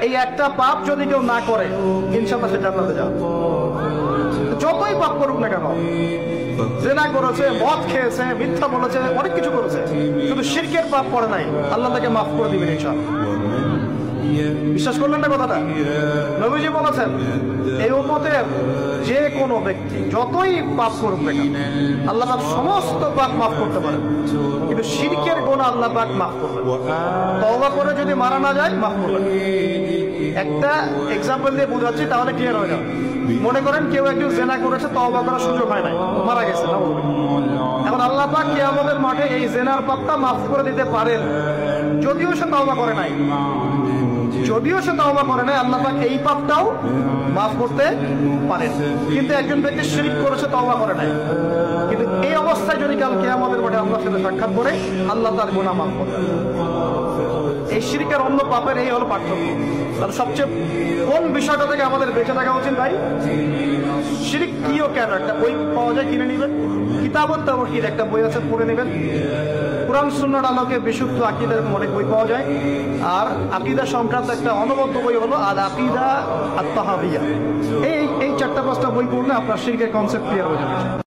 এই একটা পাপ যদি কেউ না করে ইনশাআল্লাহ সে জান্নাতে যাবে। যতই পাপ করুক না কেন, জেনা করেছে, মদ খেয়েছে, মিথ্যা বলেছে, অনেক কিছু করেছে, শুধু শিরকের পাপ করে নাই, আল্লাহ তাকে মাফ করে দিবেন ইনশাআল্লাহ। বিশ্বাস করলেন না কথাটা? নবীজি বলেছেন এই উম্মতের যে কোনো ব্যক্তি যতই পাপ করুক না কেন আল্লাহ পাক সমস্ত পাপ মাফ করতে পারেন, কিন্তু শিরকের গুনাহ আল্লাহ পাক মাফ করবেন। তওবা করে যদি মারা না যায় মাফ করবেন। একটা এক্সাম্পল দিয়ে বোঝাচ্ছি তাহলে ক্লিয়ার হয়ে যাবে। মনে করেন কেউ একজন জেনা করেছে, তওবা করার সুযোগ হয় নাই, মারা গেছে না, এখন আল্লাহ পাক কিয়ামতের মাঠে এই জেনার পাপটা মাফ করে দিতে পারেন, যদিও সে তওবা করে নাই। আল্লাহ পাক এই পাপটাও মাফ করতে পারেন। কিন্তু একজন ব্যক্তি শিরক করেছে, তওবা করে নাই, কিন্তু এই অবস্থায় যদি কাল কিয়ামতের মাঠে আল্লাহর সাথে সাক্ষাৎ করে, আল্লাহ তার গুনাহ মাফ করবেন। এই শিরকের অন্য পাপের এই হলো পার্থক্য। তাহলে সবচেয়ে কোন বিষয়টা থেকে আমাদের বেঁচে থাকা উচিত ভাই? শিরক কিও কেন, একটা বই পাওয়া যায়, কিনে নেবেন। কিতাবুত তাওহীদ একটা বই আছে, পড়ে নেবেন। কুরআন সুন্নাহর আলোকে বিশুদ্ধ আকীদার অনেক বই পাওয়া যায়। আর আকীদা সংক্রান্ত একটা অনবদ্য বই হলো আল আকীদা আত তাহাবিয়া। এই 4-5টা বই পড়লে আপনার শিরকের কনসেপ্ট ক্লিয়ার হয়ে যাবে।